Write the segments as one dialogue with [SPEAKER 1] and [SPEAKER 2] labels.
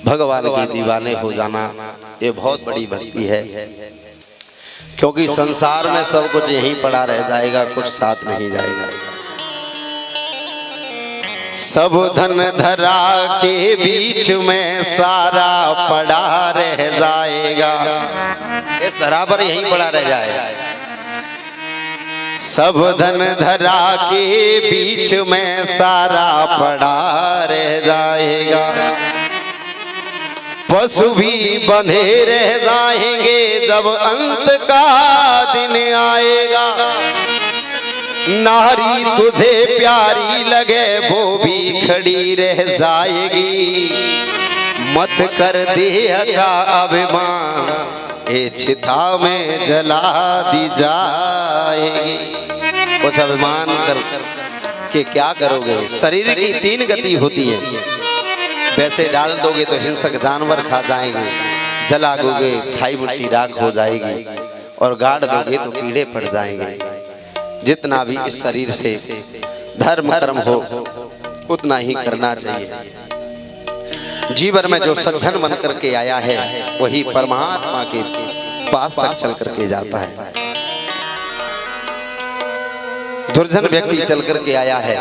[SPEAKER 1] भगवान के दीवाने हो जाना ये बहुत बड़ी भक्ति है, क्योंकि संसार में सब कुछ यहीं पड़ा रह जाएगा, कुछ साथ नहीं जाएगा। सब धन धरा के बीच में सारा पड़ा रह जाएगा, इस धरा पर यहीं पड़ा रह जाएगा। सब धन धरा के बीच में सारा पड़ा रह जाएगा। पशु भी बंधे रह जाएंगे जब अंत का दिन आएगा। नारी तुझे प्यारी लगे वो भी खड़ी रह जाएगी। मत कर देह का अभिमान ये चिता में जला दी जाएगी। कुछ अभिमान कर के क्या करोगे? शरीर की 3 गति होती है, वैसे डाल दोगे तो हिंसक जानवर खा जाएंगे, जलाओगे थाई मिट्टी राख हो जाएगी, और गाड़ दोगे तो कीड़े पड़ जाएंगे। जितना भी इस शरीर से धर्म कर्म हो उतना ही करना चाहिए। जीवन में जो सज्जन बन करके आया है वही परमात्मा के पास तक चल करके जाता है। दुर्जन व्यक्ति चल करके आया है,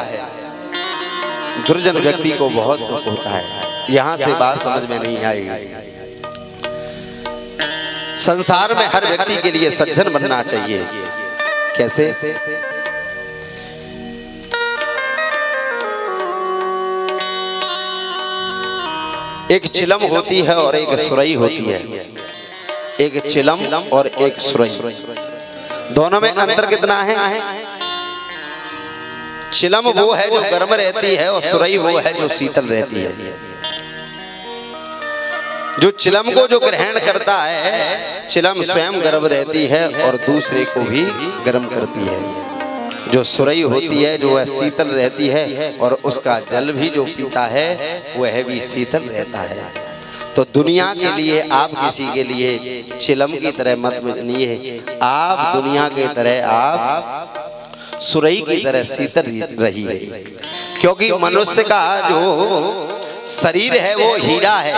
[SPEAKER 1] दुर्जन व्यक्ति को बहुत दुख होता है। यहाँ से बात समझ में नहीं आएगी। संसार में हर व्यक्ति के लिए सज्जन बनना चाहिए। कैसे? एक चिलम होती है और एक सुरई होती है। एक चिलम और एक सुरई, दोनों में अंतर कितना है? चिलम वो है जो गर्म रहती है और सुरई वो है जो शीतल रहती है। जो चिलम को जो ग्रहण करता है, चिलम स्वयं गर्म रहती है और दूसरे को भी गर्म करती है। जो सुरई होती है जो वह शीतल रहती है और उसका जल भी जो पीता है वह भी शीतल रहता है। तो दुनिया के लिए आप किसी के लिए चिलम की तरह मत बनिए, आप दुनिया की तरह आप सुरई की तरह शीतल रहिए। क्योंकि मनुष्य का जो शरीर है वो हीरा है,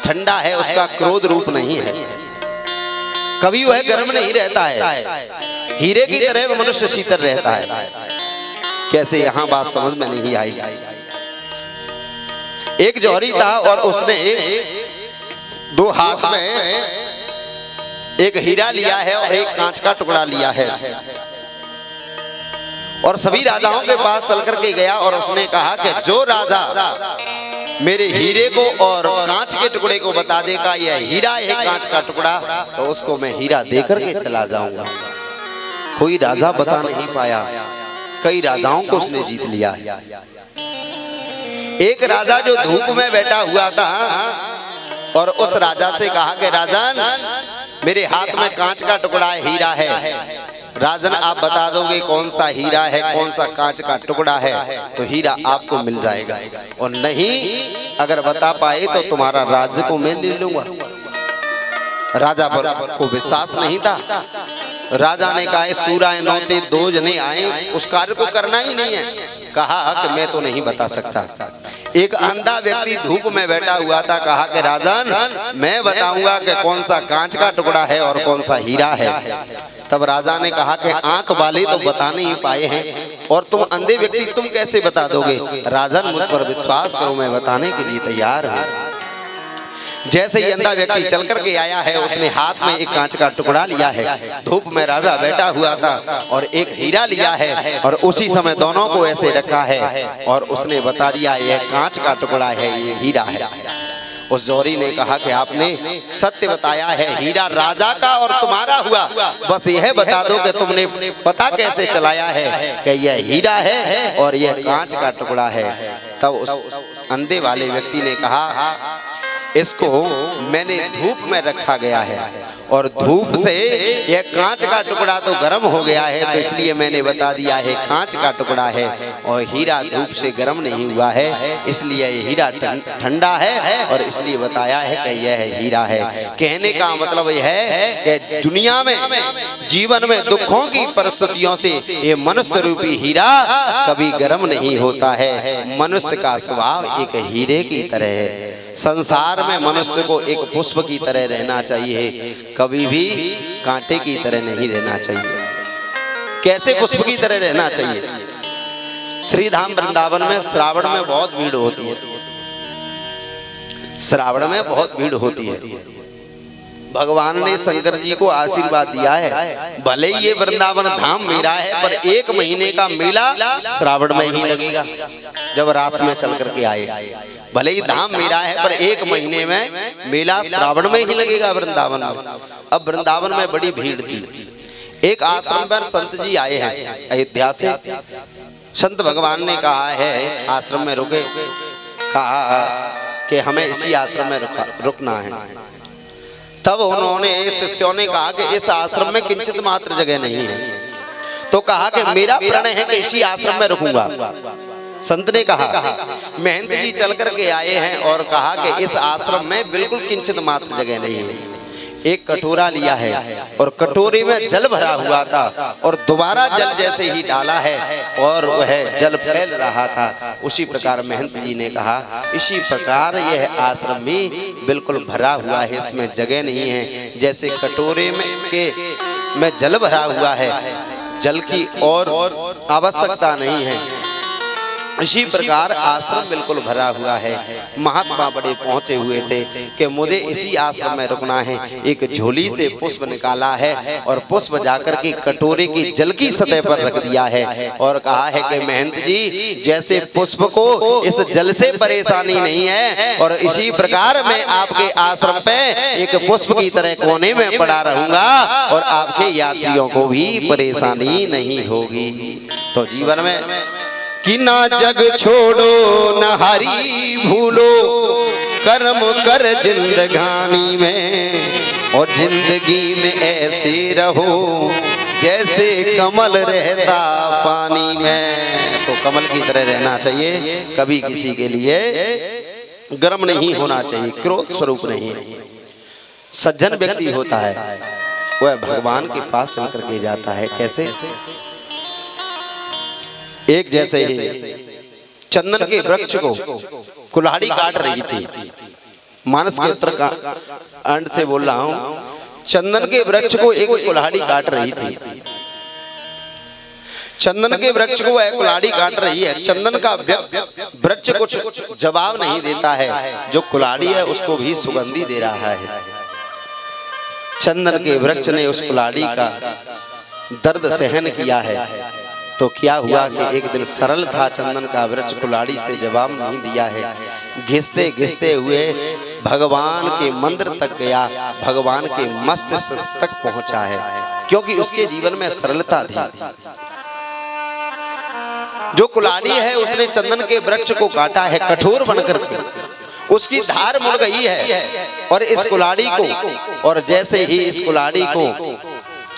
[SPEAKER 1] ठंडा है, उसका क्रोध रूप नहीं है, कभी वह गर्म नहीं रहता है। हीरे की तरह वो मनुष्य शीतल रहता है। कैसे? यहाँ बात समझ में नहीं आई। एक जौहरी था और उसने 2 हाथ में एक हीरा लिया है और एक कांच का टुकड़ा लिया है, और सभी राजाओं के पास चल करके गया और उसने कहा कि जो राजा मेरे हीरे को और कांच के टुकड़े को बता देगा यह हीरा है कांच का टुकड़ा, तो उसको मैं हीरा दे करके चला जाऊंगा। कोई राजा बता नहीं पाया, कई राजाओं को उसने जीत लिया। एक राजा जो धूप में बैठा हुआ था और उस राजा से कहा कि राजन मेरे हाथ में कांच का टुकड़ा हीरा है, राजन आप बता दोगे कौन सा हीरा है कौन सा कांच का टुकड़ा है तो हीरा आपको मिल जाएगा, और नहीं अगर बता पाए तो तुम्हारा राज्य को मैं ले लूंगा। राजा को विश्वास नहीं था। राजा ने कहा सूरा नौते 2 जने आए, उस कार्य को करना ही नहीं है। कहा कि मैं तो नहीं बता सकता। एक अंधा व्यक्ति धूप में बैठा हुआ था, कहा कि राजन मैं बताऊंगा कि कौन सा कांच का टुकड़ा है और कौन सा हीरा है। तब राजा ने कहा कि आंख वाले तो बता नहीं पाए हैं और तुम अंधे व्यक्ति तुम कैसे बता दोगे? राजन मुझ पर विश्वास करो, मैं बताने के लिए तैयार हूँ। जैसे ही अंधा व्यक्ति चल करके आया है, उसने हाथ में एक कांच का टुकड़ा लिया है, धूप में राजा बैठा हुआ था और एक हीरा लिया है, और उसी समय दोनों को ऐसे रखा है और उसने बता दिया यह कांच का टुकड़ा है, ये हीरा है। उस जौहरी ने कहा कि आपने सत्य बताया है, हीरा राजा का और तुम्हारा हुआ, बस यह बता दो कि तुमने पता कैसे चलाया है कि यह हीरा है और यह कांच का टुकड़ा है। तब उस अंधे वाले व्यक्ति ने कहा इसको मैंने धूप में रखा गया है और धूप से यह कांच का टुकड़ा तो गर्म हो गया है, तो इसलिए मैंने बता दिया है कांच का टुकड़ा है, और हीरा धूप से गर्म नहीं हुआ है, इसलिए यह हीरा ठंडा है और इसलिए बताया है कि यह हीरा है। कहने का मतलब यह है कि दुनिया में जीवन में दुखों की परिस्थितियों से ये मनुष्य रूपी हीरा कभी गर्म नहीं होता है। मनुष्य का स्वभाव एक हीरे की तरह है। संसार संसार में मनुष्य को एक पुष्प की तरह रहना चाहिए, कभी भी कांटे की तरह नहीं रहना चाहिए। कैसे पुष्प की तरह रहना चाहिए? श्री धाम वृंदावन में श्रावण में बहुत भीड़ होती है, श्रावण में बहुत भीड़ होती है। भगवान ने शंकर जी को आशीर्वाद दिया है, भले ही ये वृंदावन धाम मेरा है, पर 1 महीने का मेला श्रावण में ही लगेगा जब रास में चल करके आए। भले ही धाम मेरा है, पर 1 महीने में मेला श्रावण में ही लगेगा वृंदावन में। अब वृंदावन में बड़ी भीड़ थी। एक आश्रम पर संत जी आए हैं अयोध्या से। संत भगवान ने कहा है आश्रम में रुके, कहा कि हमें इसी आश्रम में रुकना है। तब उन्होंने शिष्यों ने कहा कि इस आश्रम में किंचित मात्र जगह नहीं है, तो कहा कि मेरा प्रण है कि इसी आश्रम में रुकूंगा। संत ने कहा महंत जी चल करके आए हैं और कहा कि इस आश्रम में बिल्कुल किंचित मात्र जगह नहीं है। एक कटोरा लिया है और कटोरे में जल भरा हुआ था और दोबारा जल जैसे ही डाला है और वह जल फैल रहा था। उसी प्रकार महंत जी ने कहा इसी प्रकार यह आश्रम भी बिल्कुल भरा हुआ है, इसमें जगह नहीं है। जैसे कटोरे में जल भरा हुआ है, जल की और आवश्यकता नहीं है, इसी प्रकार आश्रम बिल्कुल भरा हुआ है। महात्मा बड़े पहुंचे हुए थे कि मुझे इसी आश्रम में रुकना है। एक झोली से पुष्प निकाला है और पुष्प जाकर के कटोरे की जल की सतह पर रख दिया है और कहा है कि महंत जी जैसे पुष्प को इस जल से परेशानी नहीं है और इसी प्रकार मैं आपके आश्रम पे एक पुष्प की तरह कोने में पड़ा रहूंगा और आपके यात्रियों को भी परेशानी नहीं होगी। तो जीवन में कि ना जग छोड़ो न हरी भूलो, कर्म कर जिंदगानी में और जिंदगी में ऐसे रहो जैसे कमल रहता पानी में। तो कमल की तरह रहना चाहिए, कभी किसी के लिए गर्म नहीं होना चाहिए, क्रोध स्वरूप नहीं। सज्जन व्यक्ति होता है वह भगवान के पास चल करके जाता है। कैसे? एक जैसे ही चंदन के वृक्ष को कुल्हाड़ी काट रही थी, मानस के उत्तराखंड से बोल रहा हूं, चंदन के वृक्ष को एक कुल्हाड़ी काट रही थी। चंदन के वृक्ष को वह कुल्हाड़ी काट रही है। चंदन का वृक्ष कुछ जवाब नहीं देता है, जो कुल्हाड़ी है उसको भी सुगंधी दे रहा है। चंदन के वृक्ष ने उस कुल्हाड़ी का दर्द सहन किया है। तो क्या हुआ कि एक दिन सरल था चंदन का वृक्ष, कुल्हाड़ी से जवाब नहीं दिया है। घिसते घिसते हुए भगवान के मंदिर तक गया, भगवान के मस्तिष्क तक पहुंचा है, क्योंकि उसके जीवन में सरलता थी। जो कुल्हाड़ी है उसने चंदन के वृक्ष को काटा है कठोर बनकर के, उसकी धार मुड़ गई है और इस कुल्हाड़ी को, और जैसे ही इस कुल्हाड़ी को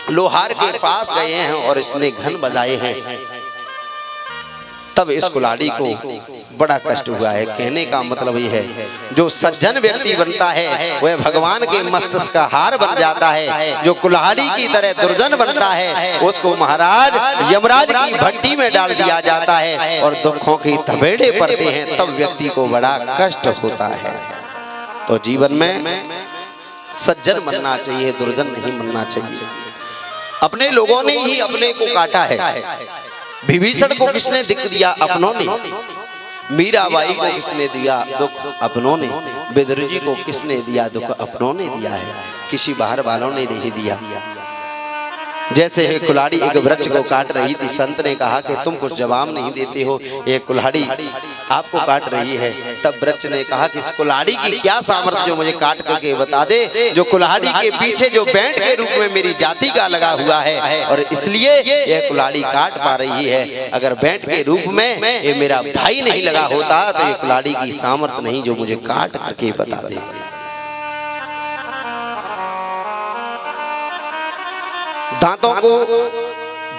[SPEAKER 1] लोहार के पास गए हैं और इसने घन बजाए हैं, तब इस कुल्हाड़ी को बड़ा कष्ट हुआ है। कहने का मतलब ये है जो सज्जन व्यक्ति बनता है वह भगवान के मस्तिष्क का हार बन जाता है। जो कुल्हाड़ी की तरह दुर्जन बनता है उसको महाराज यमराज की भट्टी में डाल दिया जाता है और दुखों की थपेड़े पड़ते हैं, तब व्यक्ति को बड़ा कष्ट होता है। तो जीवन में सज्जन बनना चाहिए, दुर्जन नहीं बनना चाहिए। अपने लोगों ने ही अपने को काटा है। विभीषण को किसने दुख दिया? अपनों ने। मीराबाई को किसने दिया दुख? अपनों ने। विदुर जी को किसने दिया दुख? अपनों ने दिया है, किसी बाहर वालों ने नहीं दिया। जैसे है कुल्हाड़ी एक वृक्ष को काट रही थी, संत ने कहा कि तुम कुछ जवाब नहीं देते हो, ये कुल्हाड़ी आपको काट रही है। तब वृक्ष ने कहा कि इस कुल्हाड़ी की क्या सामर्थ्य जो मुझे काट करके बता दे, जो कुल्हाड़ी के पीछे जो बैंड के रूप में मेरी जाति का लगा हुआ है और इसलिए यह कुल्हाड़ी काट पा रही है। अगर बैंड के रूप में ये मेरा भाई नहीं लगा होता तो ये कुल्हाड़ी की सामर्थ्य नहीं जो मुझे काट करके बता दे। दांतों को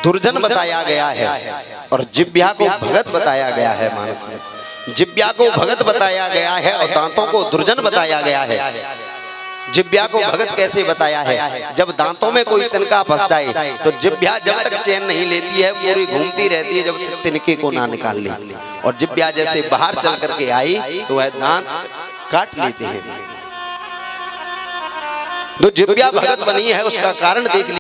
[SPEAKER 1] दुर्जन बताया गया है और जिह्वा को भगत बताया गया है। मानस में जिह्वा को भगत बताया गया है और दांतों को दुर्जन बताया गया है। जिह्वा को भगत कैसे बताया है? जब दांतों में कोई तिनका फंस जाए तो जिह्वा जब तक चैन नहीं लेती है पूरी घूमती रहती है जब तक तिनके को ना निकाल ले, और जिह्वा जैसे बाहर चल करके आई तो वह दांत काट लेते हैं। जो जिव्या भगत बनी है उसका कारण देख लीजिए।